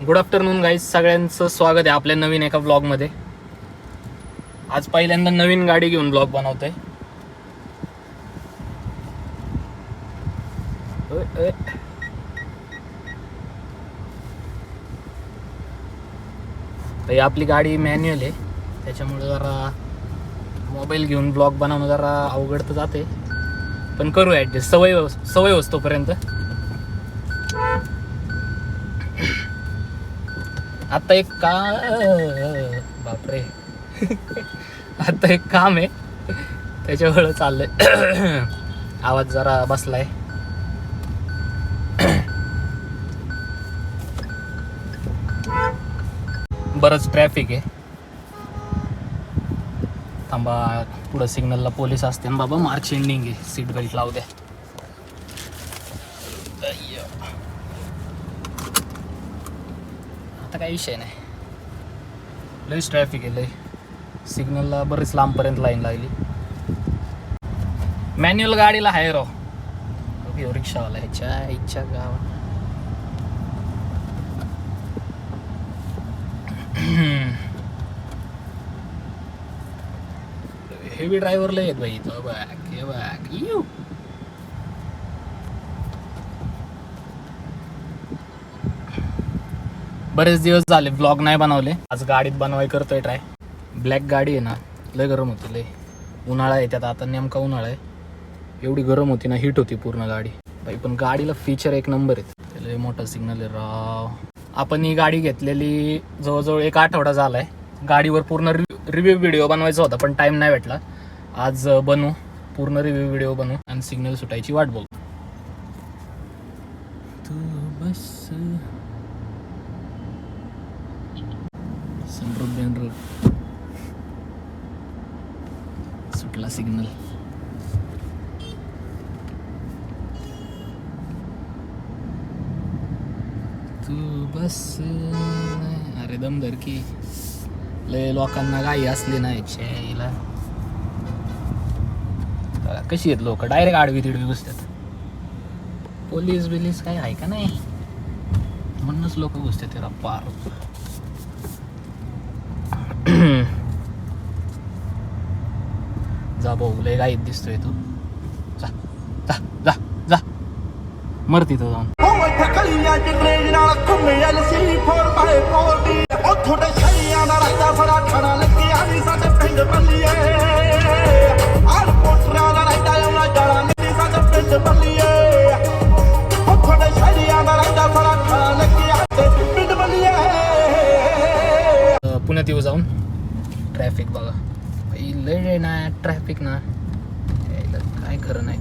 Good afternoon guys, सगळ्यांचं स्वागत आहे आपल्या नवीन एका व्लॉगमध्ये. आज पहिल्यांदा नवीन गाडी घेऊन व्लॉग बनवतोय. ही आपली गाडी मॅन्युअल आहे, त्याच्यामुळे जरा मोबाईल घेऊन ब्लॉग बनवणं जरा अवघड तर जाते, पण करू ॲडजस्ट. सवय होतोपर्यंत. आता एक बापरे आता एक काम आहे, त्याच्यामुळे चाललंय. आवाज जरा बसलाय. बरंच ट्रॅफिक आहे. थांबा, पुढं सिग्नलला पोलीस असते ना बाबा. मार्च एंडिंग आहे, सीट बेल्ट लावू द्या. आता काही विषय नाही, लईच ट्रॅफिक आहे. लई सिग्नलला बरेच लांबपर्यंत लाईन लागली. मॅन्युअल गाडीला आहे राव, रिक्षावाला ह्याच्या इच्छा गावा. हेवी ड्रायव्हरला येत बाई. तो बॅक यू. बरेच दिवस झाले ब्लॉग नाही बनवले. आज गाडीत बनवाय करतोय ट्राय. ब्लॅक गाडी आहे ना, लय गरम होती. लय उन्हाळा आहे त्यात, आता नेमका उन्हाळा आहे. एवढी गरम होती ना, हीट होती पूर्ण गाडी बाई. पण गाडीला फीचर एक नंबर आहेत. लय मोठा सिग्नल आहे राव. आपण ही गाडी घेतलेली जवळजवळ 1 आठवडा झालाय. गाडीवर पूर्ण रिव्ह्यू व्हिडिओ बनवायचा होता, पण टाइम नाही भेटला. आज बनवू, पूर्ण रिव्ह्यू व्हिडिओ बनवू आणि सिग्नल सुटायची वाट बघू. तू बस सुटला सिग्नल. तू बस. अरे दम धर की. लय लोकांना गाई असली नाही यायला. कशी आहेत लोक, डायरेक्ट आडवी तिडवी घुसतात. पोलीस बिलीस काय आहे का नाही, म्हणूनच लोक घुसतात त्याला पार. जा भाऊ, लय गाईत दिसतोय तू. जा जा जा जा, मर तिथं जाऊन. पुण्यात येऊ जाऊन. ट्रॅफिक बघा, लय ना ट्रॅफिक ना, काय खरं नाही.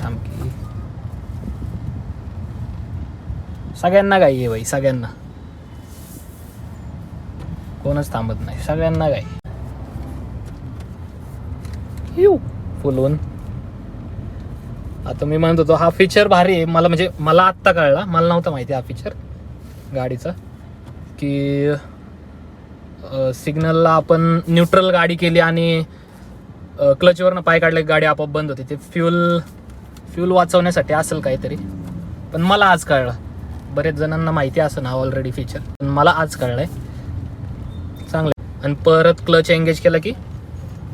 थांब की. सगळ्यांना गाई आहे बाई, सगळ्यांना. कोणच थांबत नाही, सगळ्यांना गाई. फुलवून. आता मी म्हणत होतो हा फीचर भारी आहे. म्हणजे मला आत्ता कळला, मला नव्हता माहिती हा फीचर गाडीचा, की सिग्नलला आपण न्यूट्रल गाडी केली आणि क्लचवरनं पाय काढले, गाडी आपोआप बंद होते. ते फ्यूल वाचवण्यासाठी असेल काहीतरी, पण मला आज कळलं. बरेच जणांना माहिती असं ना ऑलरेडी फीचर, पण मला आज कळलंय. चांगलं. आणि परत क्लच एंगेज केलं की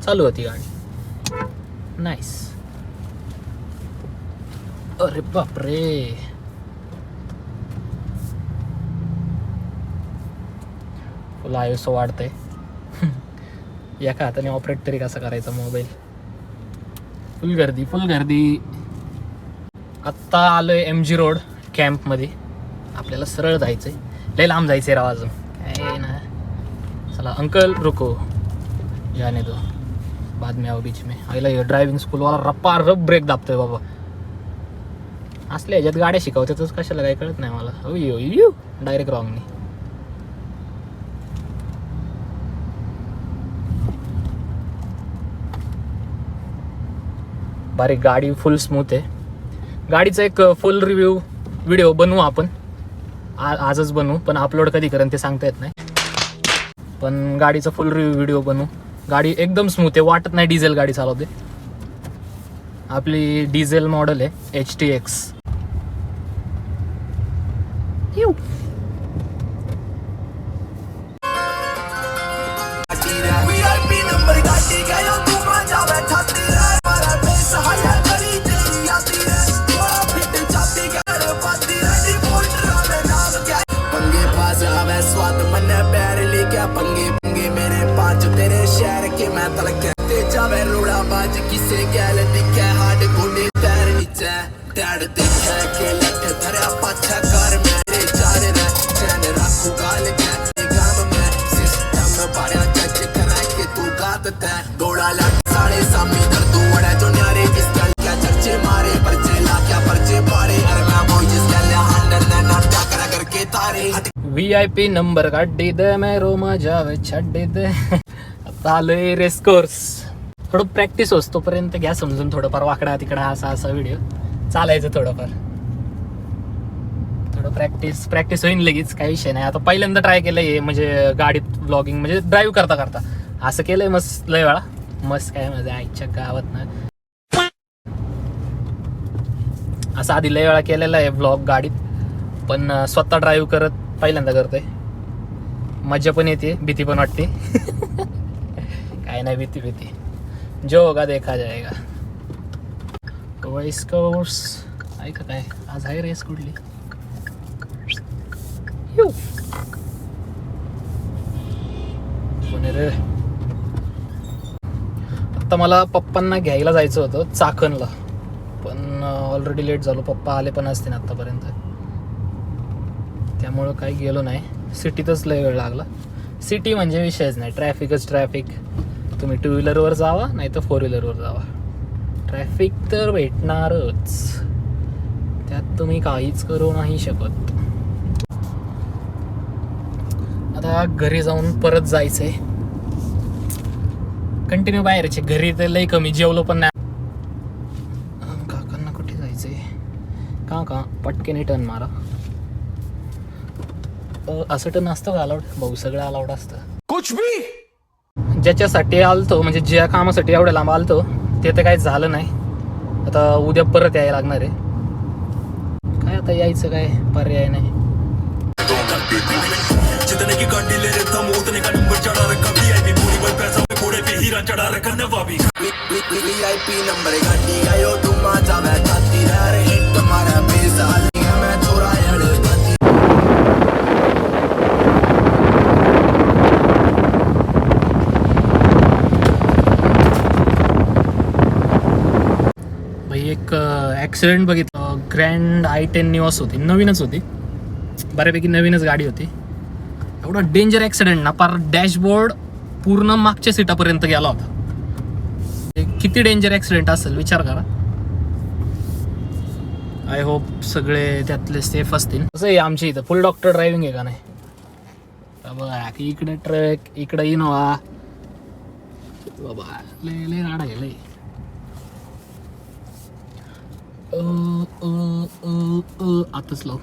चालू होती गाडी. नाईस. अरे बापरे, फुल आयुष्य वाढतंय. एका हाताने ऑपरेट तरी कसा करायचा मोबाईल. फुल गर्दी. आत्ता आलोय MG रोड कॅम्पमध्ये. आपल्याला सरळ जायचंय, लय लांब जायचंय राव अजून. काय ना, चला अंकल रुको, जाने दो, बाद में आओ बीच में. आईला ड्रायव्हिंग स्कूलवाला रप्पा रप ब्रेक दाबतोय बाबा. असल्या ह्याच्यात गाड्या शिकवतातच कशाला, काय कळत नाही मला. डायरेक्ट रॉंगनी. बारीक गाडी, फुल स्मूथ आहे. गाडीचा एक फुल रिव्ह्यू व्हिडिओ बनवू आपण. आजच बनवू, पण अपलोड कधी करेन ते सांगता येत नाही. पण गाडीचा फुल व्हिडिओ बनवू. गाडी एकदम स्मूथ आहे, वाटत नाही डिझेल गाडी चालवते. आपली डिझेल मॉडेल आहे HTX. VIP नंबर काढी दे मेरो माझ्या छड्डी दे. आता आलोय रेस कोर्स. थोडं प्रॅक्टिस होस तोपर्यंत घ्या समजून. थोडंफार वाकडा तिकडा असा व्हिडिओ चालायचं. थोडंफार प्रॅक्टिस होईल लगेच, काही विषय नाही. आता पहिल्यांदा ट्राय केलंय म्हणजे गाडीत व्लॉगिंग म्हणजे ड्राईव्ह करता असं केलंय. मस्त लय वेळा मस्त काय माझ्या आईच्या गावात ना असं आधी लय वेळा केलेला आहे व्लॉग गाडीत, पण स्वतः ड्राईव्ह करत पहिल्यांदा करतोय. मजा पण येते, भीती पण वाटते. काय नाही भीती जो होगा देखा जाएगा. रेस कोर्स ऐका काय आज आहे रेस कुठली. रे आता मला पप्पांना घ्यायला जायचं होतं चाकणला, पण ऑलरेडी लेट झालो. पप्पा आले पण असते ना आत्तापर्यंत, त्यामुळं काही गेलो नाही. सिटीतच लय वेळ लागला. सिटी म्हणजे विषयच नाही, ट्रॅफिकच ट्रॅफिक. तुम्ही 2 व्हीलरवर जावा नाही तर 4 व्हीलरवर जावा, ट्रॅफिक तर भेटणारच. त्यात तुम्ही काहीच करू नाही शकत. आता घरी जाऊन परत जायचंय. कंटिन्यू बाहेरचे, घरी तर लय कमी, जेवलो पण नाही. काकांना कुठे जायचंय. का पटकेने टर्न मारा. असं टर्न असतं का अलाउड. भाऊ सगळं अलाउड असतं. कुछ भी ज्याच्यासाठी आलतो म्हणजे ज्या कामासाठी एवढ्या लांब आलतो ते तर काही झालं नाही. आता उद्या परत यायला लागणार आहे. काय आता यायचं काय पर्याय नाही. एक ॲक्सिडेंट बघितलं. ग्रँड i10 निवास होती, नवीनच होती, बऱ्यापैकी नवीनच गाडी होती. एवढा डेंजर ॲक्सिडेंट ना, पार डॅशबोर्ड पूर्ण मागच्या सीटापर्यंत गेला होता. किती डेंजर ॲक्सिडेंट असेल विचार करा. आय होप सगळे त्यातले सेफ असतील. कसं आहे आमच्या इथं फुल डॉक्टर ड्रायव्हिंग आहे का नाही. बघा इकडे ट्रक, इकडे इनोवा, बाबा लय गाडा आहे लय. आताच लाव.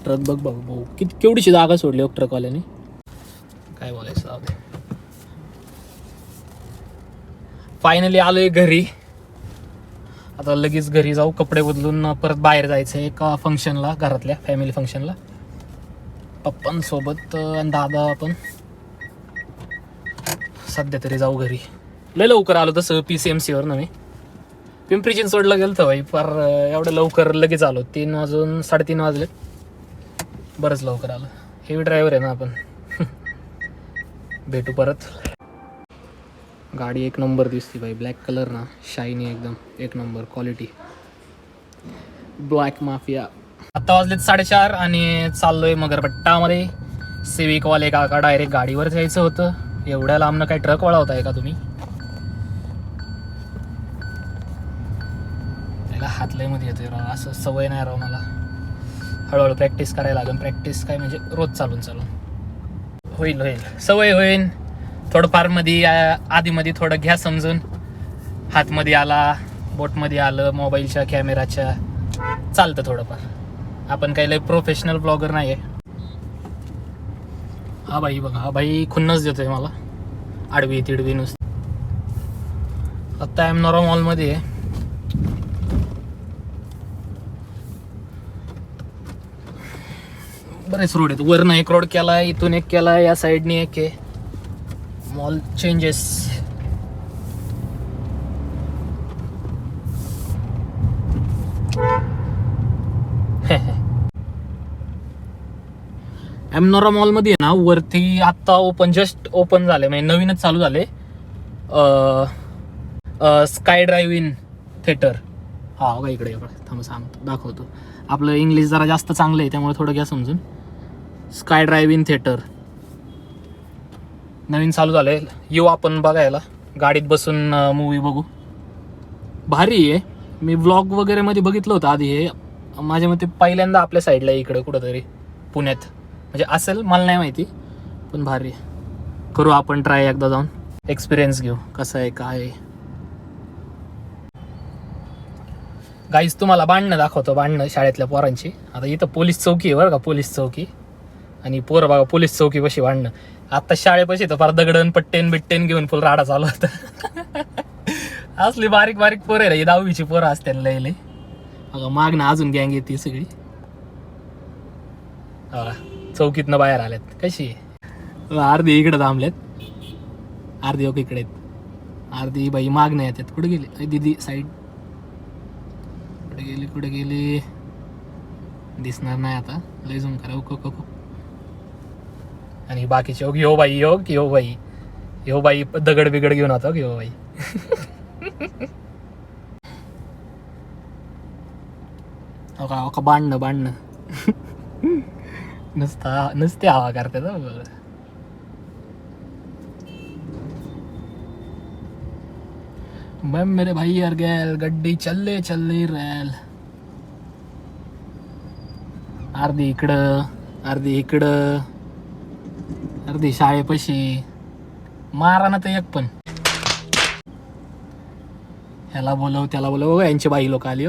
ट्रक बघ भाऊ केवढीशी जागा सोडली ट्रकवाल्याने. काय बोलायचं. फायनली आलोय घरी. आता लगेच घरी जाऊ, कपडे बदलून परत बाहेर जायचं आहे एका फंक्शनला, घरातल्या फॅमिली फंक्शनला. पप्पांसोबत आणि दादा पण. सध्या तरी जाऊ घरी. लय लवकर आलो तसं PCMCवर ना. मी पिंपरी चिंचवडला गेलो तर भाई फार एवढं लवकर लगेच आलो. 3 वाजून 3:30 वाजले. बरंच लवकर आलं. हेवी ड्रायव्हर आहे ना आपण. भेटू परत. गाडी एक नंबर दिसती भाई. ब्लॅक कलर ना, शायनी एकदम एक नंबर क्वालिटी. Black mafia. आता वाजलेत 4:30 आणि चाललोय मगरपट्टामध्ये. सिविकवाले काका डायरेक्ट गाडीवर जायचं होतं. एवढ्या लांबनं काय ट्रक वळवताय का तुम्ही. त्याला हात लय मध्ये येतोय राव. असं सवय नाही राव मला. हळूहळू प्रॅक्टिस करायला लागेल. प्रॅक्टिस काय म्हणजे रोज चालून होईल सवय होईल. थोडंफार मध्ये आधीमध्ये थोडं घ्या समजून. हातमध्ये आला, बोटमध्ये आलं, मोबाईलच्या कॅमेराच्या चालतं थोडंफार. आपण काही लय प्रोफेशनल ब्लॉगर नाही आहे. हा भाई बघा, हा भाई खुन्नस देतोय मला आडवी तिडवी नुसती. आत्ता एमनोरा मॉलमध्ये आहे. बरेच रोड आहेत. वरनं एक रोड केला, इथून एक केला, या साईडने एक आहे. Mall changes. एमनोरा मॉलमध्ये आहे ना, वरती आत्ता जस्ट ओपन झाले, म्हणजे नवीनच चालू झाले. Sky drive in theatre. हा बघा इकडे थांबा सांगतो, दाखवतो. आपलं इंग्लिश जरा जास्त चांगलं आहे त्यामुळे थोडं घ्या समजून. स्काय ड्राईव्ह इन थिएटर नवीन चालू झालंय. येऊ आपण बघायला, गाडीत बसून मूवी बघू. भारी आहे. मी व्लॉग वगैरे मध्ये बघितलं होतं आधी. हे माझ्या मते पहिल्यांदा आपल्या साईडला इकडे कुठंतरी पुण्यात म्हणजे असेल, मला नाही माहिती, पण भारी आहे. करू आपण ट्राय एकदा जाऊन, एक्सपिरियन्स घेऊ कसं आहे काय आहे. गाईज तुम्हाला भांडणं दाखवतो, भांडणं शाळेतल्या पोरांची. आता इथं पोलीस चौकी आहे बरं का, पोलीस चौकी. आणि पोरं बघा पोलीस चौकी पाशी भांडणं. आता शाळेपाशी तर फार दगडन पट्टेन बिट्टेन घेऊन फुल राडा चालू होता. असली बारीक बारीक पोरं आहे, 10वीची पोरं असते लय लय. बघा मागणं अजून गँग येते सगळी. बघा चौकीतनं बाहेर आल्यात कशी. अर्धी इकडे थांबलेत, अर्धी ओके इकडे आहेत, अर्धी बाई मागणं येतात. कुठे गेली दिदी साईड, कुठे गेली दिसणार नाही आता, लय झूम करा. ओको. आणि बाकीचे यो बाई दगड बिगड घेऊन आता यो बाई. ओका बांधणं नुसते हवा करते. मैम मेरे भाई यार गैल गड्डी चल रेल. अर्धी इकडं अर्धी शाळेपाशी. मारा ना तर एक पण. ह्याला बोलव त्याला बोलव, यांची बाई लोक आली.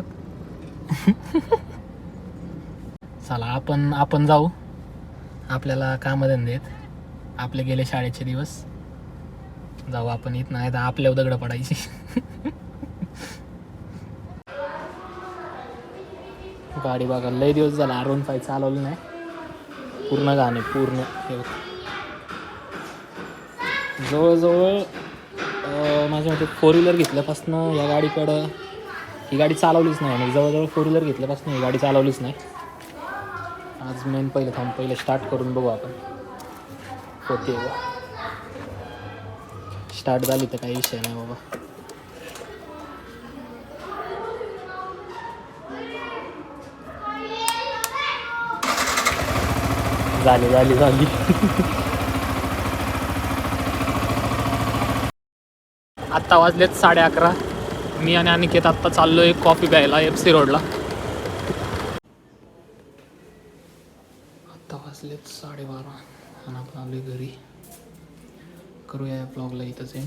चला आपण जाऊ, आपल्याला कामधंदे आहेत, आपले गेले शाळेचे दिवस. जाऊ आपण. इथं नाही तर आपल्या दगड पडायची. गाडी बघा लय दिवस झाला R15 चालवलं नाही. पूर्ण गाणे पूर्ण जवळजवळ माझ्या मते 4 व्हीलर घेतल्यापासून या गाडीकडं ही गाडी चालवलीच नाही. म्हणजे जवळजवळ 4 व्हीलर घेतल्यापासून ही गाडी चालवलीच नाही. आज मेन पहिले स्टार्ट करून बघू आपण. होते स्टार्ट झाली तर काही विषय नाही बाबा. झाली. आत्ता वाजलेत 11:30. मी आणि अनिकेत आत्ता चाललोय कॉफी प्यायला FC रोडला. आत्ता वाजलेत 12:30 आणि आपण आलोय घरी. करूया या ब्लॉगला इथंच आहे.